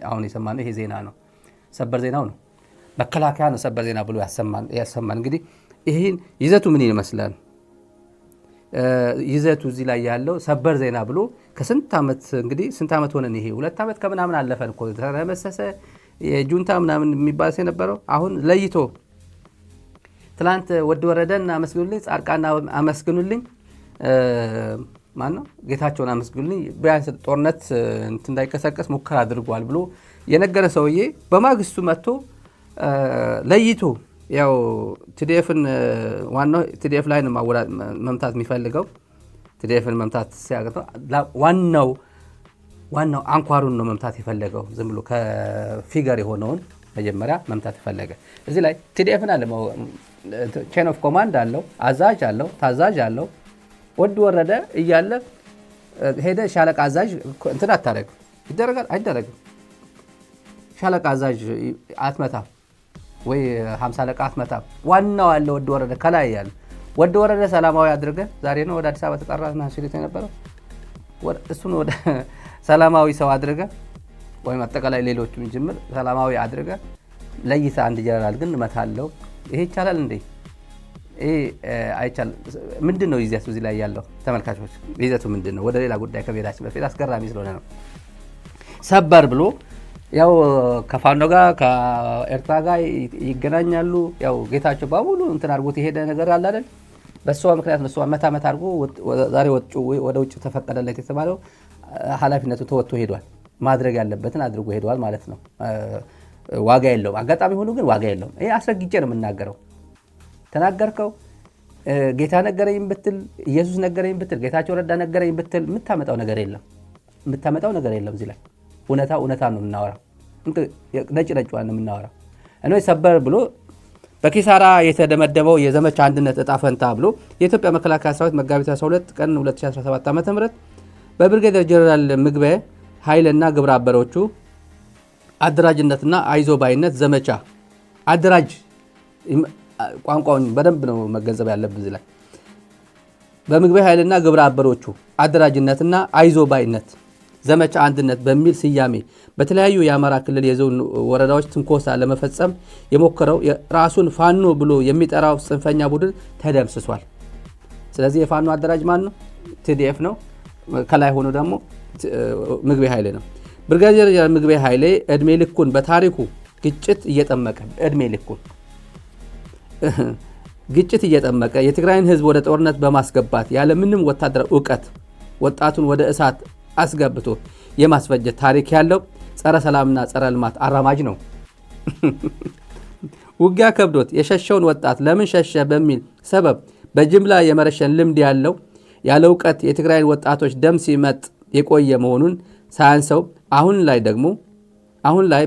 አሁን የሰማነው ይሄ ዜና ነው። ሰበር ዜናው ነው። መከላከያ ነው ሰበር ዜና ብሎ ያሰማን። እንግዲህ ይሄን ይዘቱ ምን ይመስላል? ይዘቱ እዚህ ላይ ያለው ሰበር ዜና ብሎ ከስንት ዓመት እንግዲህ ስንት ዓመት ሆነን ይሄ 2 ዓመት ከምናምን አለፈን እኮ ተመሰሰ የጁንታ ምናምን የሚባል የነበረው አሁን ለይቶ ትላንት ወድ ወረደን አመስግኑልኝ፣ ጻድቃና አመስግኑልኝ፣ ማን ነው ጌታቸውን አመስግኑልኝ፣ ቢያንስ ጦርነት እንዳይቀሰቀስ ሙከራ አድርጓል ብሎ የነገረ ሰውዬ በማግስቱ መጥቶ ለይቶ ያው ቲዲኤፍን ዋናው ቲዲኤፍ ላይ ነው መምታት የሚፈልገው። ቲዲኤፍን መምታት ሲያገተው ዋናው አንኳሩን ነው መምታት የፈለገው። ዝም ብሎ ከፊገር የሆነውን መጀመሪያ መምታት ፈለገ። እዚህ ላይ ቲዲኤፍን አለ ቼን ኦፍ ኮማንድ አለው፣ አዛዥ አለው፣ ታዛዥ አለው። ወድ ወረደ እያለ ሄደ ሻለቃ አዛዥ እንትን አታረግ ይደረጋል አይደረግም። ሻለቃ አዛዥ አትመታም ወይ 50 አለቃ አትመታም። ዋናው አለ ወድ ወረደ ከላይ ያለ ወድ ወረደ ሰላማዊ አድርገ ዛሬ ነው ወደ አዲስ አበባ ተጠራና ሲሪት የነበረው እሱን ወደ ሰላማዊ ሰው አድርገ ወይም አጠቃላይ ሌሎቹን ጅምር ሰላማዊ አድርገ ለይታ አንድ ጀነራል ግን እመታለሁ። ይሄ ይቻላል እንዴ? ይሄ አይቻል። ምንድነው ይዘቱ እዚህ ላይ ያለው? ተመልካቾች ይዘቱ ምንድነው? ወደ ሌላ ጉዳይ ከቤታችን በፊት አስገራሚ ስለሆነ ነው። ሰበር ብሎ ያው ከፋኖ ጋር ከኤርትራ ጋር ይገናኛሉ። ያው ጌታቸው በሙሉ እንትን አድርጎት የሄደ ነገር አለ አይደል? በሷ ምክንያት ነው። እሷ መታ አድርጎ ዛሬ ወደ ውጭ ተፈቀደለት የተባለው ኃላፊነቱ ተወጥቶ ሄዷል። ማድረግ ያለበትን አድርጎ ሄዷል ማለት ነው። ዋጋ የለውም። አጋጣሚ ሆኖ ግን ዋጋ የለውም። ይሄ አስረግጬ ነው የምናገረው። ተናገርከው ጌታ ነገረኝ ብትል፣ ኢየሱስ ነገረኝ ብትል፣ ጌታቸው ረዳ ነገረኝ ብትል የምታመጣው ነገር የለም። እዚህ ላይ እውነታ ነው የምናወራው። ነጭ ነው የምናወራው። እኔ ሰበር ብሎ በኪሳራ የተደመደመው የዘመቻ አንድነት እጣ ፈንታ ብሎ የኢትዮጵያ መከላከያ ሰራዊት መጋቢት 12 ቀን 2017 ዓ.ም በብርጌደር ጀነራል ምግበ ኃይልና ግብረ አበሮቹ አደራጅነትና አይዞባይነት ዘመቻ አደራጅ ቋንቋውን በደንብ ነው መገንዘብ ያለብን። እዚህ ላይ በምግበ ኃይልና ግብረ አበሮቹ አደራጅነትና አይዞባይነት ዘመቻ አንድነት በሚል ስያሜ በተለያዩ የአማራ ክልል የዞን ወረዳዎች ትንኮሳ ለመፈጸም የሞከረው ራሱን ፋኖ ብሎ የሚጠራው ጽንፈኛ ቡድን ተደምስሷል። ስለዚህ የፋኖ አደራጅ ማን ነው? ቲዲኤፍ ነው። ከላይ ሆኖ ደግሞ ምግበ ኃይሌ ነው። ብርጋዴር ምግበ ኃይሌ እድሜ ልኩን በታሪኩ ግጭት እየጠመቀ የትግራይን ሕዝብ ወደ ጦርነት በማስገባት ያለምንም ወታደራዊ ዕውቀት ወጣቱን ወደ እሳት አስገብቶ የማስፈጀት ታሪክ ያለው ጸረ ሰላምና ጸረ ልማት አራማጅ ነው። ውጊያ ከብዶት የሸሸውን ወጣት ለምን ሸሸ በሚል ሰበብ በጅምላ የመረሸን ልምድ ያለው ያለ ዕውቀት የትግራይን ወጣቶች ደም ሲመጥ የቆየ መሆኑን ሳያንሰው አሁን ላይ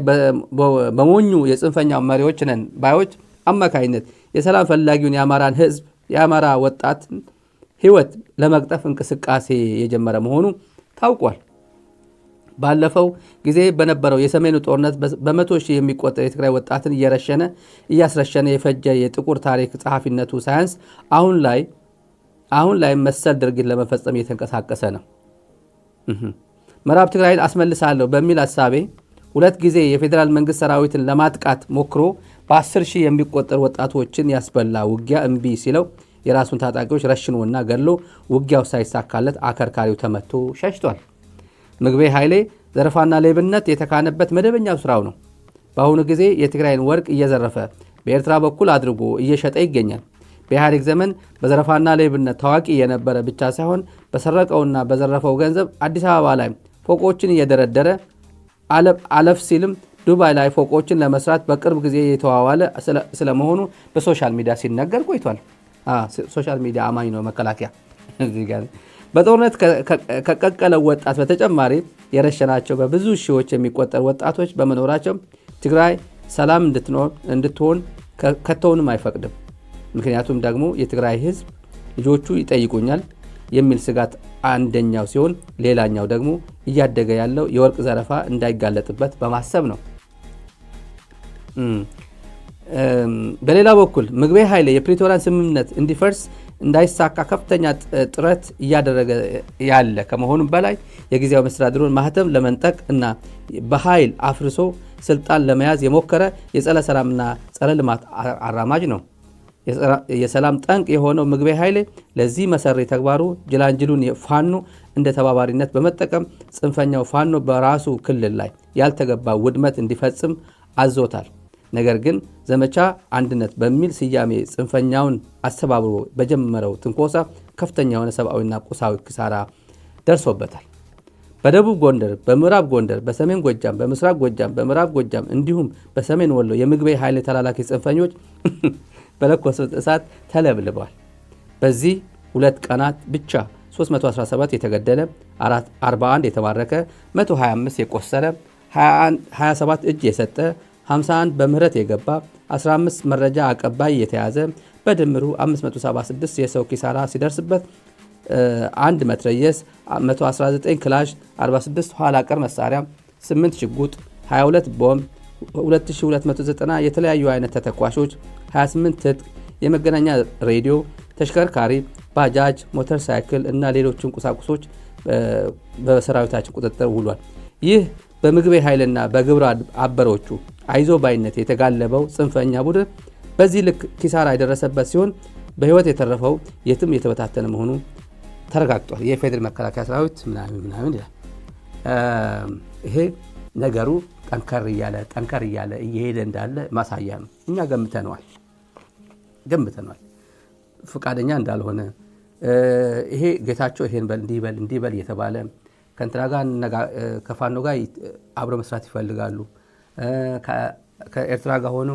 በሞኙ የጽንፈኛው መሪዎች ነን ባዮች አማካይነት የሰላም ፈላጊውን የአማራን ሕዝብ የአማራ ወጣት ሕይወት ለመቅጠፍ እንቅስቃሴ የጀመረ መሆኑ ታውቋል። ባለፈው ጊዜ በነበረው የሰሜኑ ጦርነት በመቶ ሺህ የሚቆጠር የትግራይ ወጣትን እያስረሸነ የፈጀ የጥቁር ታሪክ ጸሐፊነቱ ሳያንስ አሁን ላይ መሰል ድርጊት ለመፈጸም እየተንቀሳቀሰ ነው። ምዕራብ ትግራይን አስመልሳለሁ በሚል ሐሳቤ 2 ጊዜ የፌዴራል መንግስት ሰራዊትን ለማጥቃት ሞክሮ በ10 ሺህ የሚቆጠር ወጣቶችን ያስበላ ውጊያ እምቢ ሲለው የራሱን ታጣቂዎች ረሽኖና ገድሎ ውጊያው ሳይሳካለት አከርካሪው ተመቶ ሸሽቷል። ምግበ ኃይሌ ዘረፋና ሌብነት የተካነበት መደበኛው ስራው ነው። በአሁኑ ጊዜ የትግራይን ወርቅ እየዘረፈ በኤርትራ በኩል አድርጎ እየሸጠ ይገኛል። በኢህአዴግ ዘመን በዘረፋና ሌብነት ታዋቂ የነበረ ብቻ ሳይሆን በሰረቀውና በዘረፈው ገንዘብ አዲስ አበባ ላይ ፎቆችን እየደረደረ አለፍ ሲልም ዱባይ ላይ ፎቆችን ለመስራት በቅርብ ጊዜ የተዋዋለ ስለመሆኑ በሶሻል ሚዲያ ሲነገር ቆይቷል። ሶሻል ሚዲያ አማኝ ነው መከላከያ። በጦርነት ከቀቀለው ወጣት በተጨማሪ የረሸናቸው በብዙ ሺዎች የሚቆጠሩ ወጣቶች በመኖራቸው ትግራይ ሰላም እንድትሆን ከተውንም አይፈቅድም። ምክንያቱም ደግሞ የትግራይ ሕዝብ ልጆቹ ይጠይቁኛል የሚል ስጋት አንደኛው ሲሆን፣ ሌላኛው ደግሞ እያደገ ያለው የወርቅ ዘረፋ እንዳይጋለጥበት በማሰብ ነው። በሌላ በኩል ምግበ ኃይሌ የፕሪቶሪያን ስምምነት እንዲፈርስ እንዳይሳካ ከፍተኛ ጥረት እያደረገ ያለ ከመሆኑም በላይ የጊዜያዊ መስተዳድሩን ማህተም ለመንጠቅ እና በኃይል አፍርሶ ስልጣን ለመያዝ የሞከረ የጸረ ሰላምና ጸረ ልማት አራማጅ ነው። የሰላም ጠንቅ የሆነው ምግቤ ኃይሌ ለዚህ መሰሪ ተግባሩ ጅላንጅሉን ፋኖ እንደ ተባባሪነት በመጠቀም ጽንፈኛው ፋኖ በራሱ ክልል ላይ ያልተገባ ውድመት እንዲፈጽም አዞታል። ነገር ግን ዘመቻ አንድነት በሚል ስያሜ ጽንፈኛውን አስተባብሮ በጀመረው ትንኮሳ ከፍተኛ የሆነ ሰብአዊና ቁሳዊ ኪሳራ ደርሶበታል። በደቡብ ጎንደር፣ በምዕራብ ጎንደር፣ በሰሜን ጎጃም፣ በምስራቅ ጎጃም፣ በምዕራብ ጎጃም እንዲሁም በሰሜን ወሎ የምግቤ ኃይሌ ተላላኪ ጽንፈኞች በለኮሱት እሳት ተለብልበዋል። በዚህ 2 ቀናት ብቻ 317 የተገደለ፣ 41 የተማረከ፣ 125 የቆሰለ፣ 27 እጅ የሰጠ፣ 51 በምህረት የገባ፣ 15 መረጃ አቀባይ የተያዘ፣ በድምሩ 576 የሰው ኪሳራ ሲደርስበት 1 መትረየስ፣ 119 ክላሽ፣ 46 ኋላ ቀር መሳሪያ፣ 8 ሽጉጥ፣ 22 ቦምብ፣ 2290 የተለያዩ አይነት ተተኳሾች፣ 28 ትጥቅ፣ የመገናኛ ሬዲዮ፣ ተሽከርካሪ፣ ባጃጅ፣ ሞተር ሳይክል እና ሌሎችን ቁሳቁሶች በሰራዊታችን ቁጥጥር ውሏል። ይህ በምግቤ ኃይልና በግብረ አበሮቹ አይዞ ባይነት የተጋለበው ጽንፈኛ ቡድን በዚህ ልክ ኪሳራ የደረሰበት ሲሆን በህይወት የተረፈው የትም የተበታተነ መሆኑ ተረጋግጧል። የፌዴራል መከላከያ ሰራዊት ምናምን ይላል። ይሄ ነገሩ ጠንከር እያለ እየሄደ እንዳለ ማሳያ ነው። እኛ ገምተነዋል ፍቃደኛ እንዳልሆነ ይሄ ጌታቸው ይሄን በል እንዲበል እየተባለ ከእንትና ጋር ከፋኖ ጋር አብሮ መስራት ይፈልጋሉ። ከኤርትራ ጋር ሆኖ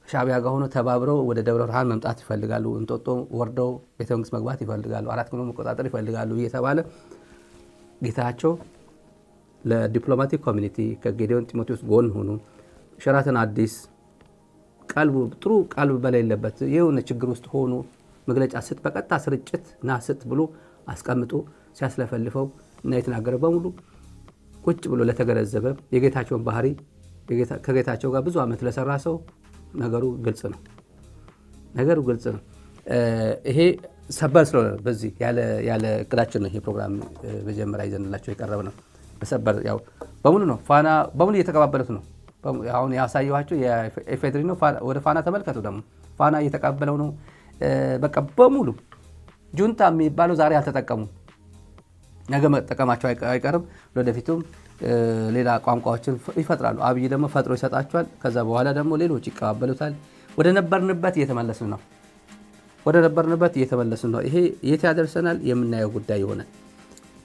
ከሻዕቢያ ጋር ሆኖ ተባብረው ወደ ደብረ ብርሃን መምጣት ይፈልጋሉ። እንጦጦ ወርደው ቤተ መንግስት መግባት ይፈልጋሉ። 4 ኪሎ መቆጣጠር ይፈልጋሉ እየተባለ ጌታቸው ለዲፕሎማቲክ ኮሚኒቲ ከጌዲዮን ጢሞቴዎስ ጎን ሆኖ ሸራተን አዲስ ጥሩ ቀልብ በሌለበት የሆነ ችግር ውስጥ ሆኖ መግለጫ ስጥ በቀጥታ ስርጭት ና ስጥ ብሎ አስቀምጦ ሲያስለፈልፈው እና የተናገረ በሙሉ ቁጭ ብሎ ለተገነዘበ የጌታቸውን ባህሪ ከጌታቸው ጋር ብዙ ዓመት ለሰራ ሰው ነገሩ ግልጽ ነው። ይሄ ሰበር ስለሆነ በዚህ ያለ እቅዳችን ነው ይሄ ፕሮግራም መጀመሪያ ይዘንላቸው የቀረበ ነው። በሰበር ያው በሙሉ ነው ፋና በሙሉ እየተቀባበሉት ነው። አሁን ያሳየኋቸው የኢፌድሪ ነው። ወደ ፋና ተመልከቱ። ደግሞ ፋና እየተቀበለው ነው። በቃ በሙሉ ጁንታ የሚባለው ዛሬ አልተጠቀሙ፣ ነገ መጠቀማቸው አይቀርም። ወደፊቱም ሌላ ቋንቋዎችን ይፈጥራሉ። አብይ ደግሞ ፈጥሮ ይሰጣቸዋል። ከዛ በኋላ ደግሞ ሌሎች ይቀባበሉታል። ወደ ነበርንበት እየተመለስን ነው። ይሄ የት ያደርሰናል የምናየው ጉዳይ ይሆናል።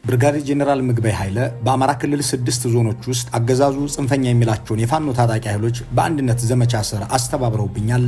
ብርጋዴር ጄኔራል ምግበይ ኃይለ በአማራ ክልል 6 ዞኖች ውስጥ አገዛዙ ጽንፈኛ የሚላቸውን የፋኖ ታጣቂ ኃይሎች በአንድነት ዘመቻ ስር አስተባብረውብኛል፣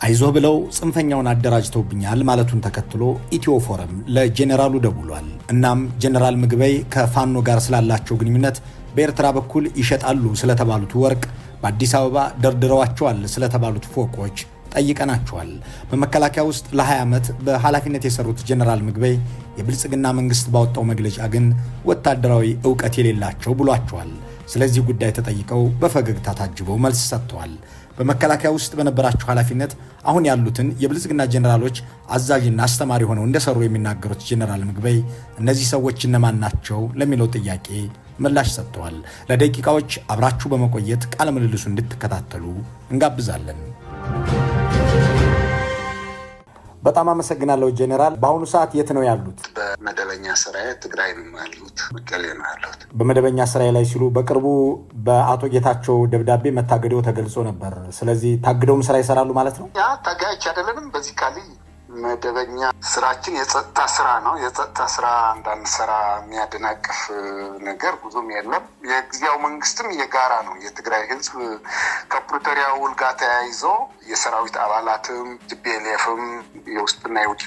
አይዞህ ብለው ጽንፈኛውን አደራጅተውብኛል ማለቱን ተከትሎ ኢትዮ ፎረም ለጄኔራሉ ደውሏል። እናም ጄኔራል ምግበይ ከፋኖ ጋር ስላላቸው ግንኙነት፣ በኤርትራ በኩል ይሸጣሉ ስለተባሉት ወርቅ፣ በአዲስ አበባ ደርድረዋቸዋል ስለተባሉት ፎቆች ጠይቀናቸዋል። በመከላከያ ውስጥ ለ20 ዓመት በኃላፊነት የሰሩት ጄኔራል ምግበይ የብልጽግና መንግስት ባወጣው መግለጫ ግን ወታደራዊ ዕውቀት የሌላቸው ብሏቸዋል። ስለዚህ ጉዳይ ተጠይቀው በፈገግታ ታጅበው መልስ ሰጥተዋል። በመከላከያ ውስጥ በነበራቸው ኃላፊነት አሁን ያሉትን የብልጽግና ጄኔራሎች አዛዥና አስተማሪ ሆነው እንደሰሩ የሚናገሩት ጄኔራል ምግበይ እነዚህ ሰዎች እነማን ናቸው ለሚለው ጥያቄ ምላሽ ሰጥተዋል። ለደቂቃዎች አብራችሁ በመቆየት ቃለ ምልልሱ እንድትከታተሉ እንጋብዛለን። በጣም አመሰግናለሁ ጄኔራል። በአሁኑ ሰዓት የት ነው ያሉት? በመደበኛ ስራዬ ትግራይ ነው ያሉት፣ መቀሌ ነው ያሉት። በመደበኛ ስራዬ ላይ ሲሉ በቅርቡ በአቶ ጌታቸው ደብዳቤ መታገደው ተገልጾ ነበር። ስለዚህ ታግደውም ስራ ይሰራሉ ማለት ነው? ያ ታጋዮች አይደለንም። በዚህ ካሊ መደበኛ ስራችን የጸጥታ ስራ ነው። የጸጥታ ስራ እንዳንሰራ የሚያደናቅፍ ነገር ብዙም የለም። የጊዜያዊ መንግስትም የጋራ ነው። የትግራይ ህዝብ ከፕሪቶሪያ ውል ጋር ተያይዞ የሰራዊት አባላትም ቲፒኤልኤፍም የውስጥና የውጭ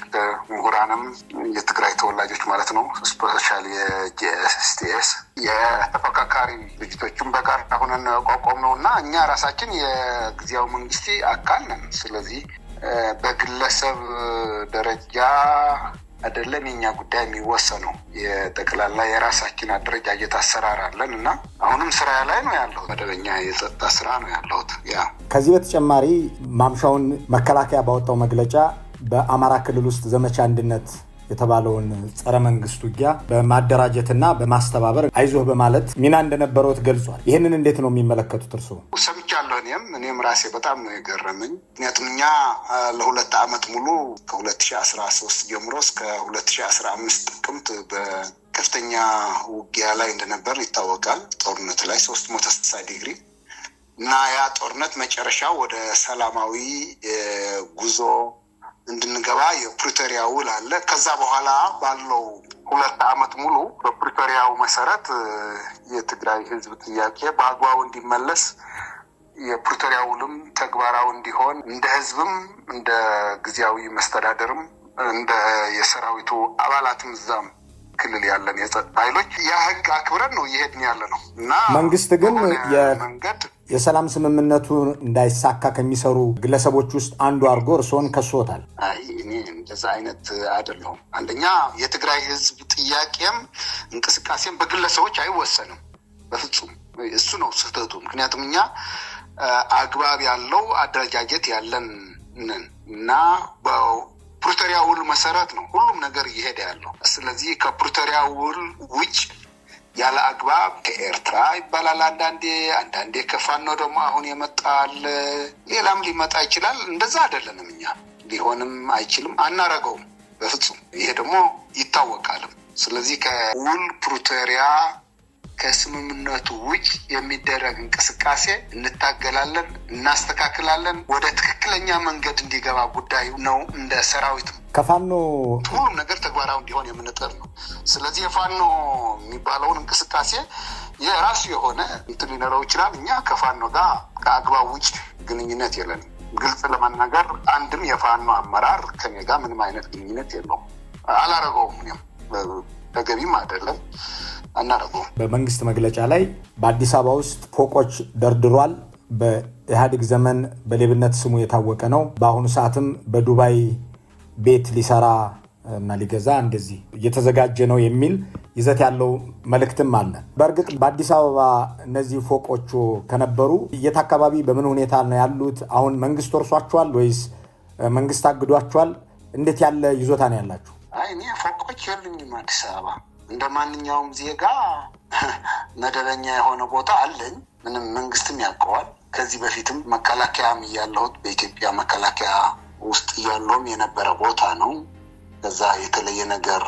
ምሁራንም የትግራይ ተወላጆች ማለት ነው፣ ስፔሻሊ የጂኤስቲኤስ የተፈካካሪ ድርጅቶችም በጋራ ሆነን ቋቋም ነው እና እኛ ራሳችን የጊዜያዊ መንግስት አካል ነን። ስለዚህ በግለሰብ ደረጃ አይደለም የኛ ጉዳይ የሚወሰነው፣ የጠቅላላ የራሳችን አደረጃጀት አሰራር አለን እና አሁንም ስራ ላይ ነው ያለው። መደበኛ የጸጥታ ስራ ነው ያለሁት። ያ ከዚህ በተጨማሪ ማምሻውን መከላከያ ባወጣው መግለጫ በአማራ ክልል ውስጥ ዘመቻ አንድነት የተባለውን ጸረ መንግስት ውጊያ በማደራጀትና በማስተባበር አይዞህ በማለት ሚና እንደነበረው ገልጿል። ይህንን እንዴት ነው የሚመለከቱት እርስዎ? ሰምቻለሁ። እኔም ራሴ በጣም ነው የገረመኝ። ምክንያቱም እኛ ለ2 ዓመት ሙሉ ከ2013 ጀምሮ እስከ 2015 ጥቅምት በከፍተኛ ውጊያ ላይ እንደነበር ይታወቃል። ጦርነት ላይ 360 ዲግሪ እና ያ ጦርነት መጨረሻው ወደ ሰላማዊ ጉዞ እንድንገባ የፕሪቶሪያ ውል አለ። ከዛ በኋላ ባለው 2 ዓመት ሙሉ በፕሪቶሪያው መሰረት የትግራይ ህዝብ ጥያቄ በአግባቡ እንዲመለስ የፕሪቶሪያ ውልም ተግባራዊ እንዲሆን እንደ ህዝብም እንደ ጊዜያዊ መስተዳደርም እንደ የሰራዊቱ አባላትም እዛም ክልል ያለን የጸጥታ ኃይሎች ያ ህግ አክብረን ነው እየሄድን ያለ ነው እና መንግስት ግን የሰላም ስምምነቱ እንዳይሳካ ከሚሰሩ ግለሰቦች ውስጥ አንዱ አድርጎ እርስዎን ከሶታል። እኔ እንደዛ አይነት አይደለሁም። አንደኛ የትግራይ ህዝብ ጥያቄም እንቅስቃሴም በግለሰቦች አይወሰንም በፍጹም። እሱ ነው ስህተቱ። ምክንያቱም እኛ አግባብ ያለው አደረጃጀት ያለን እና በፕሪቶሪያ ውል መሰረት ነው ሁሉም ነገር እየሄደ ያለው። ስለዚህ ከፕሪቶሪያ ውል ውጭ ያለ አግባብ ከኤርትራ ይባላል አንዳንዴ ከፋኖ ደግሞ አሁን የመጣል ሌላም ሊመጣ ይችላል። እንደዛ አይደለንም እኛ። ሊሆንም አይችልም፣ አናረገውም በፍጹም። ይሄ ደግሞ ይታወቃልም። ስለዚህ ከውል ፕሪቶሪያ ከስምምነቱ ውጭ የሚደረግ እንቅስቃሴ እንታገላለን፣ እናስተካክላለን። ወደ ትክክለኛ መንገድ እንዲገባ ጉዳዩ ነው። እንደ ሰራዊት ከፋኖ ሁሉም ነገር ተግባራዊ እንዲሆን የምንጥር ነው። ስለዚህ የፋኖ የሚባለውን እንቅስቃሴ የራሱ የሆነ እንትን ሊኖረው ይችላል። እኛ ከፋኖ ጋር ከአግባብ ውጭ ግንኙነት የለንም። ግልጽ ለመናገር አንድም የፋኖ አመራር ከኔ ጋር ምንም አይነት ግንኙነት የለውም። አላረገውም። እኔም ተገቢም አይደለም፣ አናረገውም። በመንግስት መግለጫ ላይ በአዲስ አበባ ውስጥ ፎቆች ደርድሯል። በኢህአዴግ ዘመን በሌብነት ስሙ የታወቀ ነው። በአሁኑ ሰዓትም በዱባይ ቤት ሊሰራ እና ሊገዛ እንደዚህ እየተዘጋጀ ነው የሚል ይዘት ያለው መልእክትም አለ። በእርግጥ በአዲስ አበባ እነዚህ ፎቆቹ ከነበሩ የት አካባቢ በምን ሁኔታ ነው ያሉት? አሁን መንግስት ወርሷቸዋል ወይስ መንግስት አግዷቸዋል? እንዴት ያለ ይዞታ ነው ያላችሁ? እኔ ፎቆች የሉኝም። አዲስ አበባ እንደ ማንኛውም ዜጋ መደበኛ የሆነ ቦታ አለኝ። ምንም መንግስትም ያውቀዋል። ከዚህ በፊትም መከላከያም እያለሁት በኢትዮጵያ መከላከያ ውስጥ እያለውም የነበረ ቦታ ነው። ከዛ የተለየ ነገር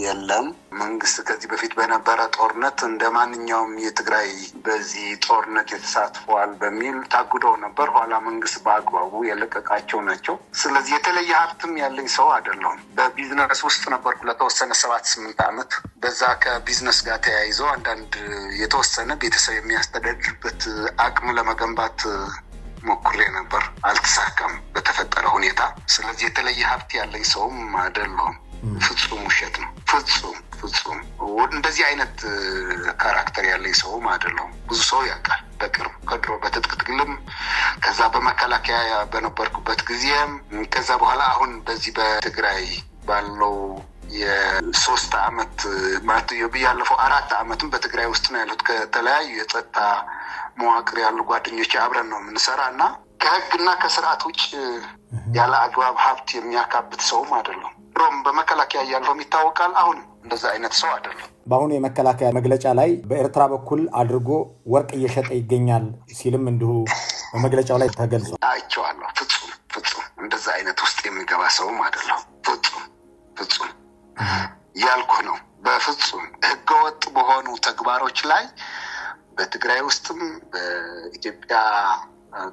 የለም። መንግስት ከዚህ በፊት በነበረ ጦርነት እንደ ማንኛውም የትግራይ በዚህ ጦርነት የተሳትፈዋል በሚል ታግደው ነበር። ኋላ መንግስት በአግባቡ የለቀቃቸው ናቸው። ስለዚህ የተለየ ሀብትም ያለኝ ሰው አይደለሁም። በቢዝነስ ውስጥ ነበርኩ ለተወሰነ 7-8 ዓመት። በዛ ከቢዝነስ ጋር ተያይዞ አንዳንድ የተወሰነ ቤተሰብ የሚያስተዳድርበት አቅም ለመገንባት ሞክሬ ነበር። አልተሳካም በተፈጠረ ሁኔታ። ስለዚህ የተለየ ሀብት ያለኝ ሰውም አይደለሁም። ፍጹም ውሸት ነው። ፍጹም እንደዚህ አይነት ካራክተር ያለኝ ሰውም አይደለሁም። ብዙ ሰው ያውቃል በቅርብ ከድሮ በትጥቅ ትግልም፣ ከዛ በመከላከያ በነበርኩበት ጊዜም፣ ከዛ በኋላ አሁን በዚህ በትግራይ ባለው የ3 ዓመት ማለት ያለፈው 4 ዓመትም በትግራይ ውስጥ ነው ያሉት። ከተለያዩ የጸጥታ መዋቅር ያሉ ጓደኞች አብረን ነው የምንሰራ እና ከህግና ከስርዓት ውጭ ያለ አግባብ ሀብት የሚያካብት ሰውም አይደለም። ድሮም በመከላከያ እያለሁም ይታወቃል። አሁን እንደዛ አይነት ሰው አይደለም። በአሁኑ የመከላከያ መግለጫ ላይ በኤርትራ በኩል አድርጎ ወርቅ እየሸጠ ይገኛል ሲልም እንዲሁ በመግለጫው ላይ ተገልጿል። አይቼዋለሁ። ፍጹም እንደዛ አይነት ውስጥ የሚገባ ሰውም አይደለም። ፍጹም ያልኩህ ነው። በፍጹም ህገወጥ በሆኑ ተግባሮች ላይ በትግራይ ውስጥም በኢትዮጵያ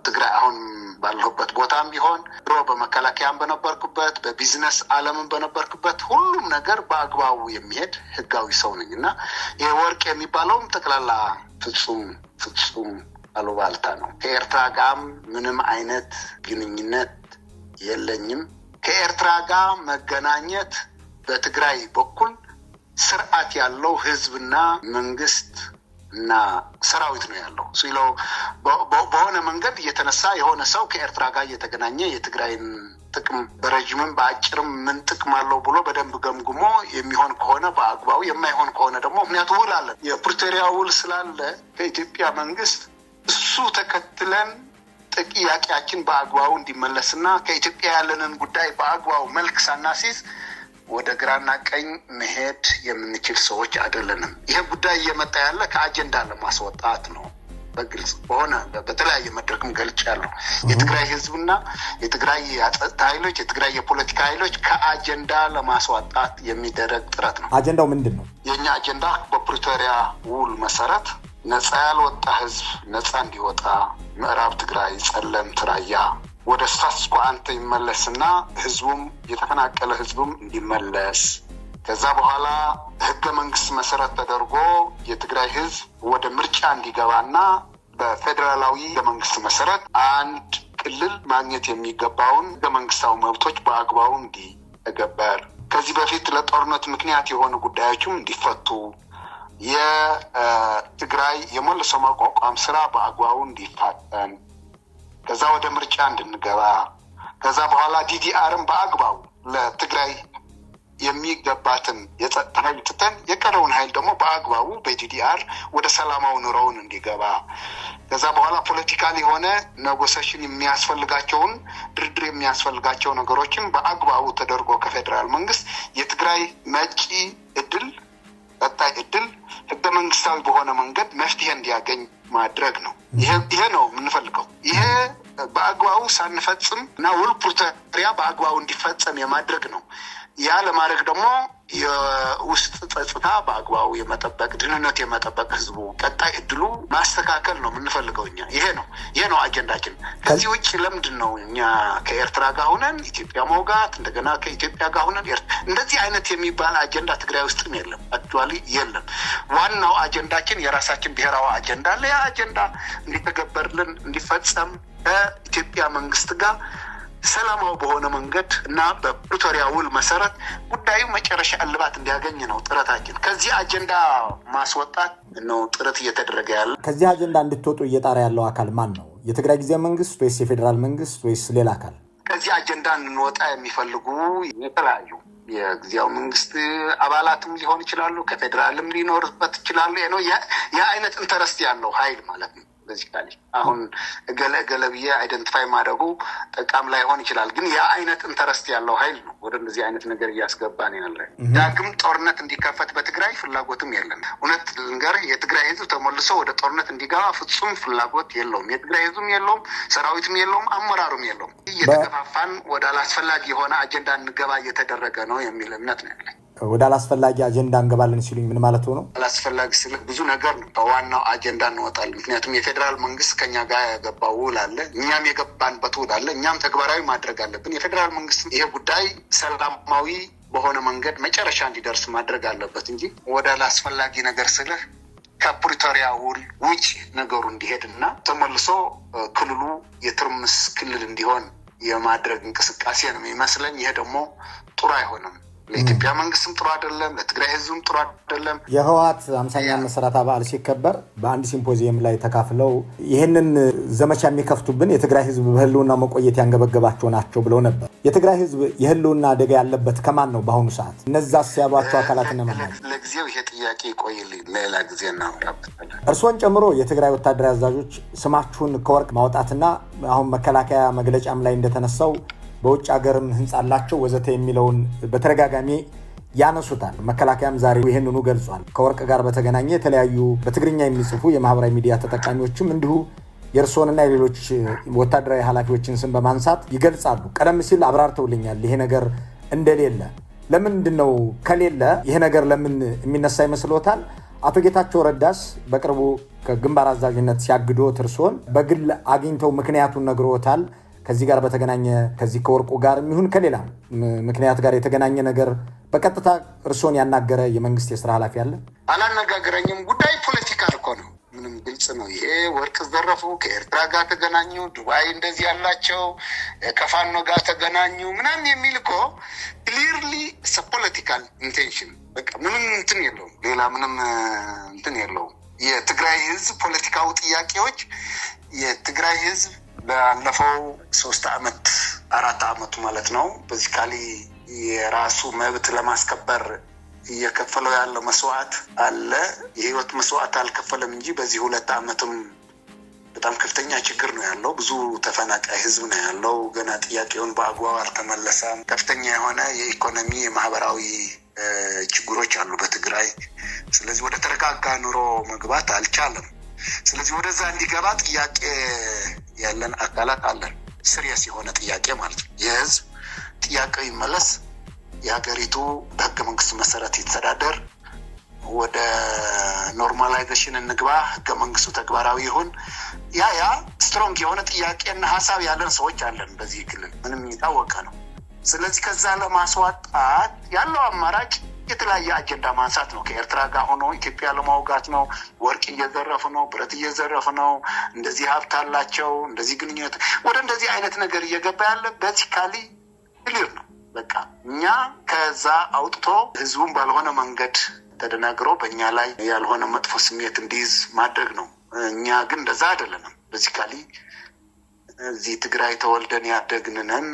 ትግራይ አሁን ባለሁበት ቦታም ቢሆን ድሮ በመከላከያም በነበርኩበት በቢዝነስ ዓለምም በነበርኩበት ሁሉም ነገር በአግባቡ የሚሄድ ህጋዊ ሰው ነኝ እና ይሄ ወርቅ የሚባለውም ጠቅላላ ፍጹም አሉባልታ ነው። ከኤርትራ ጋር ምንም አይነት ግንኙነት የለኝም። ከኤርትራ ጋር መገናኘት በትግራይ በኩል ስርዓት ያለው ህዝብና መንግስት እና ሰራዊት ነው ያለው። ሲለው በሆነ መንገድ እየተነሳ የሆነ ሰው ከኤርትራ ጋር እየተገናኘ የትግራይን ጥቅም በረጅምም በአጭርም ምን ጥቅም አለው ብሎ በደንብ ገምግሞ የሚሆን ከሆነ በአግባቡ፣ የማይሆን ከሆነ ደግሞ ምክንያቱ ውል አለ። የፕሪቶሪያ ውል ስላለ ከኢትዮጵያ መንግስት እሱ ተከትለን ጥያቄያችን በአግባቡ እንዲመለስና ከኢትዮጵያ ያለንን ጉዳይ በአግባቡ መልክ ሳናሲዝ ወደ ግራና ቀኝ መሄድ የምንችል ሰዎች አይደለንም። ይሄ ጉዳይ እየመጣ ያለ ከአጀንዳ ለማስወጣት ነው። በግልጽ በሆነ በተለያየ መድረክም ገልጫለሁ። የትግራይ ህዝብና የትግራይ የጸጥታ ኃይሎች የትግራይ የፖለቲካ ኃይሎች ከአጀንዳ ለማስወጣት የሚደረግ ጥረት ነው። አጀንዳው ምንድን ነው? የኛ አጀንዳ በፕሪቶሪያ ውል መሰረት ነፃ ያልወጣ ህዝብ ነፃ እንዲወጣ፣ ምዕራብ ትግራይ፣ ጸለምት፣ ራያ ወደ ስታትስ ኮ አንተ ይመለስና ህዝቡም የተፈናቀለ ህዝቡም እንዲመለስ፣ ከዛ በኋላ ህገ መንግስት መሰረት ተደርጎ የትግራይ ህዝብ ወደ ምርጫ እንዲገባና በፌዴራላዊ ህገ መንግስት መሰረት አንድ ክልል ማግኘት የሚገባውን ህገ መንግስታዊ መብቶች በአግባቡ እንዲተገበር፣ ከዚህ በፊት ለጦርነት ምክንያት የሆኑ ጉዳዮችም እንዲፈቱ፣ የትግራይ የመልሶ ማቋቋም ስራ በአግባቡ እንዲፋጠን፣ ከዛ ወደ ምርጫ እንድንገባ፣ ከዛ በኋላ ዲዲአርም በአግባቡ ለትግራይ የሚገባትን የጸጥታ ኃይል ትተን የቀረውን ኃይል ደግሞ በአግባቡ በዲዲአር ወደ ሰላማዊ ኑሮውን እንዲገባ፣ ከዛ በኋላ ፖለቲካል የሆነ ኔጎሴሽን የሚያስፈልጋቸውን ድርድር የሚያስፈልጋቸው ነገሮችን በአግባቡ ተደርጎ ከፌዴራል መንግስት የትግራይ መጪ እድል ቀጣይ እድል ህገ መንግስታዊ በሆነ መንገድ መፍትሄ እንዲያገኝ ማድረግ ነው። ይሄ ነው የምንፈልገው። ይሄ በአግባቡ ሳንፈጽም እና ውል ፕሪቶሪያ በአግባቡ እንዲፈጸም የማድረግ ነው። ያ ለማድረግ ደግሞ የውስጥ ጸጥታ በአግባቡ የመጠበቅ ድህንነት የመጠበቅ ህዝቡ ቀጣይ እድሉ ማስተካከል ነው የምንፈልገው። እኛ ይሄ ነው አጀንዳችን። ከዚህ ውጭ ለምንድን ነው እኛ ከኤርትራ ጋር ሆነን ኢትዮጵያ መውጋት፣ እንደገና ከኢትዮጵያ ጋር ሆነን እንደዚህ አይነት የሚባል አጀንዳ ትግራይ ውስጥም የለም፣ አክቹዋሊ የለም። ዋናው አጀንዳችን የራሳችን ብሔራዊ አጀንዳ አለ። ያ አጀንዳ እንዲተገበርልን እንዲፈጸም ከኢትዮጵያ መንግስት ጋር ሰላማዊ በሆነ መንገድ እና በፕሪቶሪያ ውል መሰረት ጉዳዩ መጨረሻ እልባት እንዲያገኝ ነው ጥረታችን። ከዚህ አጀንዳ ማስወጣት ነው ጥረት እየተደረገ ያለ። ከዚህ አጀንዳ እንድትወጡ እየጣረ ያለው አካል ማን ነው? የትግራይ ጊዜያዊ መንግስት ወይስ የፌዴራል መንግስት ወይስ ሌላ አካል? ከዚህ አጀንዳ እንወጣ የሚፈልጉ የተለያዩ የጊዜያዊ መንግስት አባላትም ሊሆን ይችላሉ፣ ከፌዴራልም ሊኖርበት ይችላሉ። ያ አይነት ኢንተረስት ያለው ኃይል ማለት ነው። በዚህ ካለ አሁን ገለ ብዬ አይደንቲፋይ ማድረጉ ጠቃም ላይሆን ይችላል። ግን ያ አይነት ኢንተረስት ያለው ኃይል ነው ወደ እንደዚህ አይነት ነገር እያስገባን ያለ። ዳግም ጦርነት እንዲከፈት በትግራይ ፍላጎትም የለም። እውነት ልንገር፣ የትግራይ ህዝብ ተመልሶ ወደ ጦርነት እንዲገባ ፍጹም ፍላጎት የለውም። የትግራይ ህዝብም የለውም፣ ሰራዊትም የለውም፣ አመራሩም የለውም። እየተገፋፋን ወደ አላስፈላጊ የሆነ አጀንዳ እንገባ እየተደረገ ነው የሚል እምነት ነው ያለኝ። ወደ አላስፈላጊ አጀንዳ እንገባለን ሲሉኝ ምን ማለት ነው? አላስፈላጊ ስለ ብዙ ነገር ነው። በዋናው አጀንዳ እንወጣለን። ምክንያቱም የፌዴራል መንግስት ከኛ ጋር ያገባው ውል አለ፣ እኛም የገባንበት ውል አለ። እኛም ተግባራዊ ማድረግ አለብን። የፌዴራል መንግስት ይሄ ጉዳይ ሰላማዊ በሆነ መንገድ መጨረሻ እንዲደርስ ማድረግ አለበት እንጂ ወደ አላስፈላጊ ነገር ስልህ ከፕሪቶሪያ ውል ውጭ ነገሩ እንዲሄድና ተመልሶ ክልሉ የትርምስ ክልል እንዲሆን የማድረግ እንቅስቃሴ ነው የሚመስለኝ። ይሄ ደግሞ ጥሩ አይሆንም። ለኢትዮጵያ መንግስትም ጥሩ አይደለም፣ ለትግራይ ህዝብም ጥሩ አይደለም። የህወሓት 50ኛ መሰረታ በዓል ሲከበር በአንድ ሲምፖዚየም ላይ ተካፍለው ይህንን ዘመቻ የሚከፍቱብን የትግራይ ህዝብ በህልውና መቆየት ያንገበገባቸው ናቸው ብለው ነበር። የትግራይ ህዝብ የህልውና አደጋ ያለበት ከማን ነው በአሁኑ ሰዓት? እነዛስ ያሏቸው አካላት እነማን ናቸው? ለጊዜው ይሄ ጥያቄ ይቆይልኝ፣ ሌላ ጊዜ እናወራበታለን። እርስዎን ጨምሮ የትግራይ ወታደራዊ አዛዦች ስማችሁን ከወርቅ ማውጣትና አሁን መከላከያ መግለጫም ላይ እንደተነሳው በውጭ ሀገርም ህንፃ አላቸው ወዘተ የሚለውን በተደጋጋሚ ያነሱታል። መከላከያም ዛሬ ይህንኑ ገልጿል። ከወርቅ ጋር በተገናኘ የተለያዩ በትግርኛ የሚጽፉ የማህበራዊ ሚዲያ ተጠቃሚዎችም እንዲሁ የእርስዎንና የሌሎች ወታደራዊ ኃላፊዎችን ስም በማንሳት ይገልጻሉ። ቀደም ሲል አብራርተውልኛል ይሄ ነገር እንደሌለ። ለምንድን ነው ከሌለ ይሄ ነገር ለምን የሚነሳ ይመስሎታል? አቶ ጌታቸው ረዳስ በቅርቡ ከግንባር አዛዥነት ሲያግዶት እርስዎን በግል አግኝተው ምክንያቱን ነግሮታል። ከዚህ ጋር በተገናኘ ከዚህ ከወርቁ ጋር የሚሆን ከሌላ ምክንያት ጋር የተገናኘ ነገር በቀጥታ እርስዎን ያናገረ የመንግስት የስራ ኃላፊ አለ? አላነጋገረኝም። ጉዳይ ፖለቲካል እኮ ነው። ምንም ግልጽ ነው። ይሄ ወርቅ ዘረፉ፣ ከኤርትራ ጋር ተገናኙ፣ ዱባይ እንደዚህ ያላቸው ከፋኖ ጋር ተገናኙ ምናምን የሚል እኮ ክሊርሊ ፖለቲካል ኢንቴንሽን። በቃ ምንም እንትን የለውም፣ ሌላ ምንም እንትን የለውም። የትግራይ ህዝብ ፖለቲካዊ ጥያቄዎች የትግራይ ህዝብ ባለፈው 3 ዓመት 4 ዓመቱ ማለት ነው በዚካሊ የራሱ መብት ለማስከበር እየከፈለው ያለው መስዋዕት አለ። የህይወት መስዋዕት አልከፈለም እንጂ በዚህ 2 ዓመትም በጣም ከፍተኛ ችግር ነው ያለው። ብዙ ተፈናቃይ ህዝብ ነው ያለው። ገና ጥያቄውን በአግባቡ አልተመለሰም። ከፍተኛ የሆነ የኢኮኖሚ የማህበራዊ ችግሮች አሉ በትግራይ። ስለዚህ ወደ ተረጋጋ ኑሮ መግባት አልቻለም። ስለዚህ ወደዛ እንዲገባ ጥያቄ ያለን አካላት አለን። ሲሪየስ የሆነ ጥያቄ ማለት ነው። የህዝብ ጥያቄው ይመለስ፣ የሀገሪቱ በህገ መንግስት መሰረት ይተዳደር፣ ወደ ኖርማላይዜሽን እንግባ፣ ህገ መንግስቱ ተግባራዊ ይሁን። ያ ስትሮንግ የሆነ ጥያቄና ሀሳብ ያለን ሰዎች አለን በዚህ ክልል፣ ምንም የታወቀ ነው። ስለዚህ ከዛ ለማስዋጣት ያለው አማራጭ የተለያየ አጀንዳ ማንሳት ነው። ከኤርትራ ጋር ሆኖ ኢትዮጵያ ለማውጋት ነው። ወርቅ እየዘረፉ ነው፣ ብረት እየዘረፉ ነው፣ እንደዚህ ሀብት አላቸው፣ እንደዚህ ግንኙነት፣ ወደ እንደዚህ አይነት ነገር እየገባ ያለ ቤዚካሊ ክሊር ነው። በቃ እኛ ከዛ አውጥቶ ህዝቡን ባልሆነ መንገድ ተደናግሮ በእኛ ላይ ያልሆነ መጥፎ ስሜት እንዲይዝ ማድረግ ነው። እኛ ግን እንደዛ አይደለንም። ቤዚካሊ እዚህ ትግራይ ተወልደን ያደግንነን፣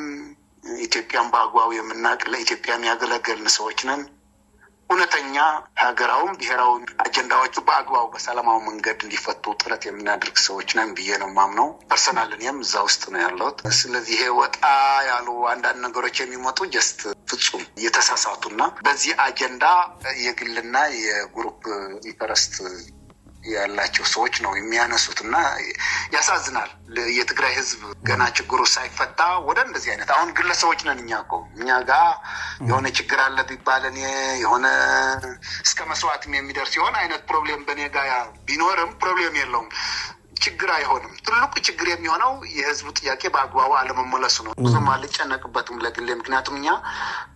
ኢትዮጵያን በአግባቡ የምናውቅ ለኢትዮጵያም ያገለገልን ሰዎች ነን። እውነተኛ ሀገራዊም ብሔራዊ አጀንዳዎቹ በአግባቡ በሰላማዊ መንገድ እንዲፈቱ ጥረት የምናደርግ ሰዎች ነን ብዬ ነው ማምነው። ፐርሰናል እኔም እዛ ውስጥ ነው ያለሁት። ስለዚህ ይሄ ወጣ ያሉ አንዳንድ ነገሮች የሚመጡ ጀስት ፍጹም እየተሳሳቱና በዚህ አጀንዳ የግልና የግሩፕ ኢንተረስት ያላቸው ሰዎች ነው የሚያነሱት እና ያሳዝናል። የትግራይ ህዝብ ገና ችግሩ ሳይፈታ ወደ እንደዚህ አይነት አሁን ግለሰቦች ነን እኛ ጋር የሆነ ችግር አለ ቢባለን የሆነ እስከ መስዋዕትም የሚደርስ የሆነ አይነት ፕሮብሌም በኔ ጋር ቢኖርም ፕሮብሌም የለውም፣ ችግር አይሆንም። ትልቁ ችግር የሚሆነው የህዝቡ ጥያቄ በአግባቡ አለመመለሱ ነው። ብዙም አልጨነቅበትም ለግሌ። ምክንያቱም እኛ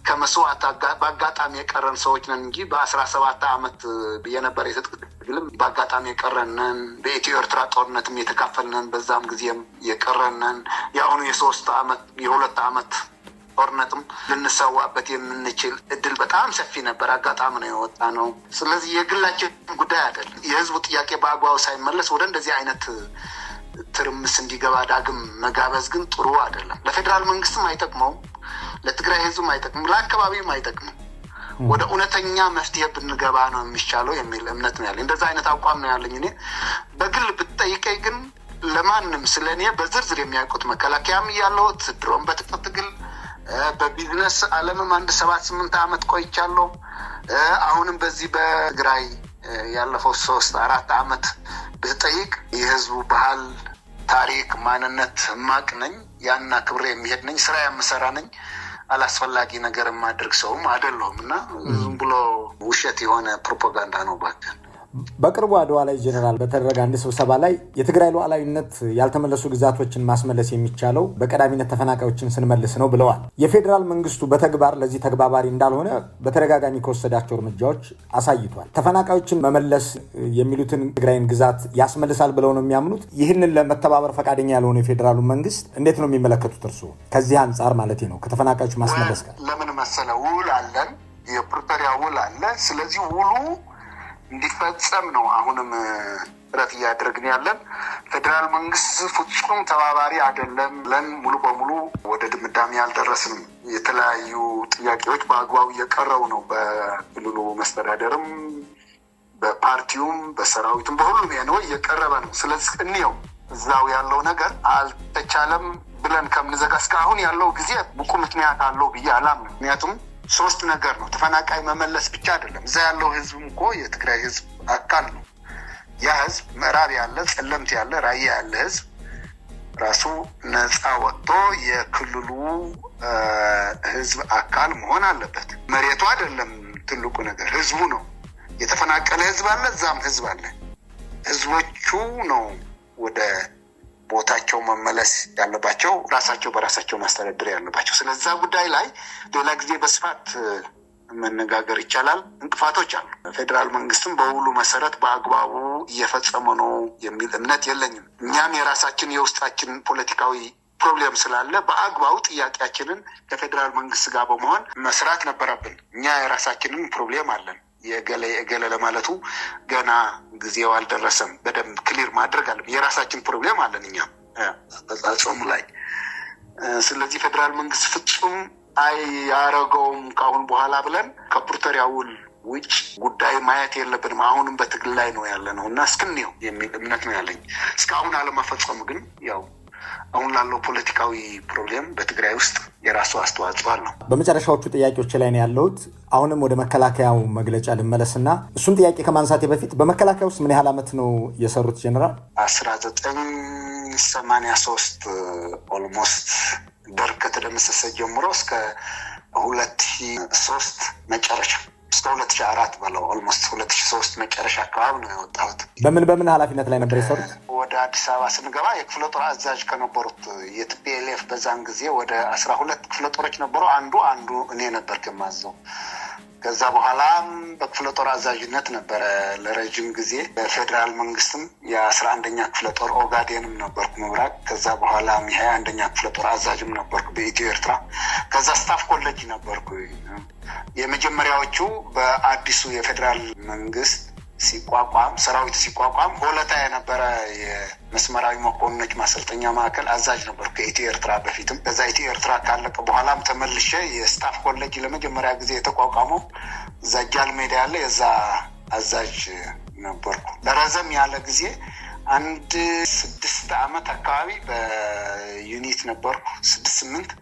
ከመስዋዕት በአጋጣሚ የቀረን ሰዎች ነን እንጂ በ17 ዓመት የነበረ የትጥቅ ትግልም በአጋጣሚ የቀረነን፣ በኢትዮ ኤርትራ ጦርነትም የተካፈልነን፣ በዛም ጊዜም የቀረነን፣ የአሁኑ የ2 ዓመት ጦርነትም ልንሰዋበት የምንችል እድል በጣም ሰፊ ነበር። አጋጣሚ ነው የወጣ ነው። ስለዚህ የግላችን ጉዳይ አይደለም። የህዝቡ ጥያቄ በአግባቡ ሳይመለስ ወደ እንደዚህ አይነት ትርምስ እንዲገባ ዳግም መጋበዝ ግን ጥሩ አይደለም። ለፌዴራል መንግስትም አይጠቅመውም፣ ለትግራይ ህዝብም አይጠቅምም፣ ለአካባቢም አይጠቅምም። ወደ እውነተኛ መፍትሄ ብንገባ ነው የሚሻለው የሚል እምነት ነው ያለኝ። እንደዛ አይነት አቋም ነው ያለኝ። እኔ በግል ብትጠይቀኝ ግን ለማንም ስለ እኔ በዝርዝር የሚያውቁት መከላከያም እያለሁት ድሮም በትጥቅ ትግል በቢዝነስ ዓለምም 7-8 ዓመት ቆይቻለሁ። አሁንም በዚህ በትግራይ ያለፈው 3-4 ዓመት ብትጠይቅ የህዝቡ ባህል፣ ታሪክ፣ ማንነት ማቅ ነኝ። ያና ክብሬ የሚሄድ ነኝ። ስራ የምሰራ ነኝ። አላስፈላጊ ነገር የማድረግ ሰውም አይደለሁም እና ዝም ብሎ ውሸት የሆነ ፕሮፓጋንዳ ነው ባከን። በቅርቡ አድዋ ላይ ጄኔራል በተደረገ አንድ ስብሰባ ላይ የትግራይ ሉዓላዊነት ያልተመለሱ ግዛቶችን ማስመለስ የሚቻለው በቀዳሚነት ተፈናቃዮችን ስንመልስ ነው ብለዋል። የፌዴራል መንግስቱ በተግባር ለዚህ ተግባባሪ እንዳልሆነ በተደጋጋሚ ከወሰዳቸው እርምጃዎች አሳይቷል። ተፈናቃዮችን መመለስ የሚሉትን ትግራይን ግዛት ያስመልሳል ብለው ነው የሚያምኑት። ይህንን ለመተባበር ፈቃደኛ ያልሆነ የፌዴራሉ መንግስት እንዴት ነው የሚመለከቱት እርስዎ? ከዚህ አንጻር ማለት ነው ከተፈናቃዮች ማስመለስ ጋር ለምን መሰለ ውል አለን፣ የፕሪቶሪያ ውል አለ። ስለዚህ ውሉ እንዲፈጸም ነው አሁንም ጥረት እያደረግን ያለን። ፌዴራል መንግስት ፍጹም ተባባሪ አይደለም ብለን ሙሉ በሙሉ ወደ ድምዳሜ አልደረስንም። የተለያዩ ጥያቄዎች በአግባቡ እየቀረቡ ነው። በክልሉ መስተዳደርም፣ በፓርቲውም፣ በሰራዊቱም በሁሉም ነው እየቀረበ ነው። ስለዚህ እንየው እዛው ያለው ነገር አልተቻለም ብለን ከምንዘጋ እስካሁን ያለው ጊዜ ብቁ ምክንያት አለው ብዬ አላምንም። ምክንያቱም 3 ነገር ነው። ተፈናቃይ መመለስ ብቻ አይደለም። እዛ ያለው ህዝብ እኮ የትግራይ ህዝብ አካል ነው። ያ ህዝብ ምዕራብ ያለ፣ ጸለምት ያለ፣ ራያ ያለ ህዝብ ራሱ ነፃ ወጥቶ የክልሉ ህዝብ አካል መሆን አለበት። መሬቱ አይደለም ትልቁ ነገር፣ ህዝቡ ነው። የተፈናቀለ ህዝብ አለ፣ እዛም ህዝብ አለ። ህዝቦቹ ነው ወደ ቦታቸው መመለስ ያለባቸው፣ ራሳቸው በራሳቸው ማስተዳደር ያለባቸው። ስለዛ ጉዳይ ላይ ሌላ ጊዜ በስፋት መነጋገር ይቻላል። እንቅፋቶች አሉ። ፌዴራል መንግስትም በውሉ መሰረት በአግባቡ እየፈጸመ ነው የሚል እምነት የለኝም። እኛም የራሳችን የውስጣችን ፖለቲካዊ ፕሮብሌም ስላለ በአግባቡ ጥያቄያችንን ከፌዴራል መንግስት ጋር በመሆን መስራት ነበረብን። እኛ የራሳችንን ፕሮብሌም አለን። የገለ ለማለቱ ገና ጊዜው አልደረሰም። በደንብ ክሊር ማድረግ አለ። የራሳችን ፕሮብሌም አለን እኛም በጻጾም ላይ። ስለዚህ ፌዴራል መንግስት ፍጹም አያረገውም ካሁን በኋላ ብለን ከፕሪቶሪያ ውል ውጭ ጉዳይ ማየት የለብንም። አሁንም በትግል ላይ ነው ያለ ነው እና እስክንየው የሚል እምነት ነው ያለኝ። እስካሁን አለመፈጸሙ ግን ያው አሁን ላለው ፖለቲካዊ ፕሮብሌም በትግራይ ውስጥ የራሱ አስተዋጽኦ አለው። በመጨረሻዎቹ ጥያቄዎች ላይ ነው ያለሁት። አሁንም ወደ መከላከያው መግለጫ ልመለስና እሱን ጥያቄ ከማንሳቴ በፊት በመከላከያ ውስጥ ምን ያህል ዓመት ነው የሰሩት ጀነራል? 1983 ኦልሞስት ደርግ ከተደመሰሰ ጀምሮ እስከ 2003 መጨረሻ እስከ 2004 በለው ኦልሞስት 2003 መጨረሻ አካባቢ ነው የወጣሁት። በምን ኃላፊነት ላይ ነበር የሰሩት? ወደ አዲስ አበባ ስንገባ የክፍለ ጦር አዛዥ ከነበሩት የቲፒኤልኤፍ በዛን ጊዜ ወደ 12 ክፍለ ጦሮች ነበሩ። አንዱ እኔ ነበር ከማዘው። ከዛ በኋላም በክፍለ ጦር አዛዥነት ነበረ ለረጅም ጊዜ። በፌዴራል መንግስትም የ11ኛ ክፍለ ጦር ኦጋዴንም ነበርኩ ምብራቅ። ከዛ በኋላም የ21ኛ ክፍለ ጦር አዛዥም ነበርኩ በኢትዮ ኤርትራ። ከዛ ስታፍ ኮሌጅ ነበርኩ። የመጀመሪያዎቹ በአዲሱ የፌዴራል መንግስት ሲቋቋም ሰራዊት ሲቋቋም ሆለታ የነበረ የመስመራዊ መኮንኖች ማሰልጠኛ ማዕከል አዛዥ ነበር ከኢትዮ ኤርትራ በፊትም። ከዛ ኢትዮ ኤርትራ ካለቀ በኋላም ተመልሼ የስታፍ ኮሌጅ ለመጀመሪያ ጊዜ የተቋቋመው እዛ ጃል ሜዳ ያለ የዛ አዛዥ ነበርኩ ለረዘም ያለ ጊዜ። 6 ዓመት አካባቢ በዩኒት ነበርኩ 6-8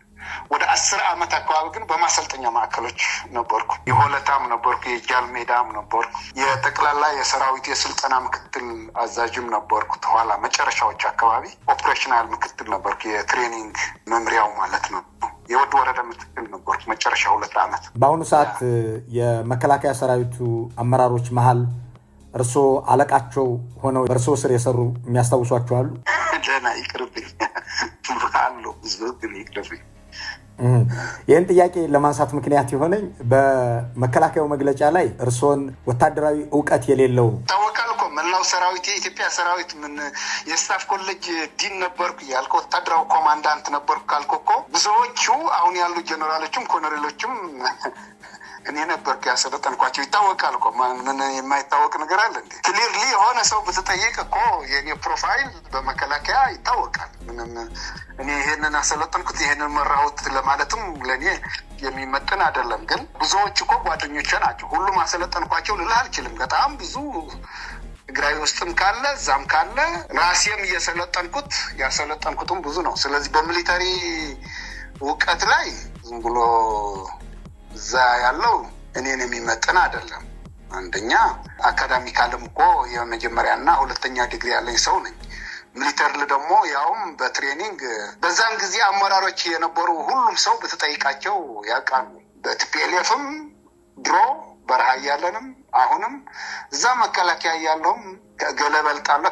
ወደ 10 ዓመት አካባቢ ግን በማሰልጠኛ ማዕከሎች ነበርኩ። የሆለታም ነበርኩ፣ የጃል ሜዳም ነበርኩ፣ የጠቅላላ የሰራዊት የስልጠና ምክትል አዛዥም ነበርኩ። ተኋላ መጨረሻዎች አካባቢ ኦፕሬሽናል ምክትል ነበርኩ፣ የትሬኒንግ መምሪያው ማለት ነው። የወድ ወረዳ ምክትል ነበርኩ መጨረሻ 2 ዓመት። በአሁኑ ሰዓት የመከላከያ ሰራዊቱ አመራሮች መሀል እርስዎ አለቃቸው ሆነው በእርስዎ ስር የሰሩ የሚያስታውሷቸው አሉ? ደህና ይቅርብኝ አሉ፣ ብዙ ግን ይቅርብኝ። ይህን ጥያቄ ለማንሳት ምክንያት የሆነኝ በመከላከያው መግለጫ ላይ እርስዎን ወታደራዊ እውቀት የሌለው ታወቃል እኮ መላው ሰራዊት የኢትዮጵያ ሰራዊት ምን የስታፍ ኮሌጅ ዲን ነበርኩ ያልኩ ወታደራዊ ኮማንዳንት ነበርኩ ካልኩ እኮ ብዙዎቹ አሁን ያሉ ጀነራሎችም ኮሎኔሎችም እኔ ነበርኩ ያሰለጠንኳቸው። ይታወቃል እኮ ምን የማይታወቅ ነገር አለ እንዴ? ክሊርሊ የሆነ ሰው ብትጠይቅ እኮ የኔ ፕሮፋይል በመከላከያ ይታወቃል። ምንም እኔ ይሄንን አሰለጠንኩት ይሄንን መራሁት ለማለትም ለኔ የሚመጥን አይደለም። ግን ብዙዎች እኮ ጓደኞቼ ናቸው። ሁሉም አሰለጠንኳቸው ልልህ አልችልም። በጣም ብዙ ትግራይ ውስጥም ካለ እዛም ካለ ራሴም ያሰለጠንኩትም ብዙ ነው። ስለዚህ በሚሊተሪ እውቀት ላይ ዝም ብሎ እዛ ያለው እኔን የሚመጥን አይደለም። አንደኛ አካዳሚካልም እኮ የመጀመሪያና ሁለተኛ ዲግሪ ያለኝ ሰው ነኝ። ሚሊተሪ ደግሞ ያውም በትሬኒንግ በዛን ጊዜ አመራሮች የነበሩ ሁሉም ሰው ብትጠይቃቸው ያውቃሉ። በቲፒኤልኤፍም ድሮ በረሃ እያለንም አሁንም እዛ መከላከያ እያለሁም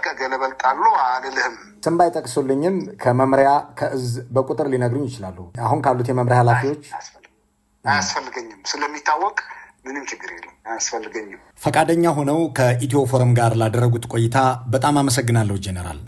ከገለበልጣለሁ አልልህም። ስም ባይጠቅሱልኝም ከመምሪያ ከእዝ በቁጥር ሊነግሩኝ ይችላሉ? አሁን ካሉት የመምሪያ ኃላፊዎች አያስፈልገኝም። ስለሚታወቅ ምንም ችግር የለም፣ አያስፈልገኝም። ፈቃደኛ ሆነው ከኢትዮ ፎረም ጋር ላደረጉት ቆይታ በጣም አመሰግናለሁ ጀነራል።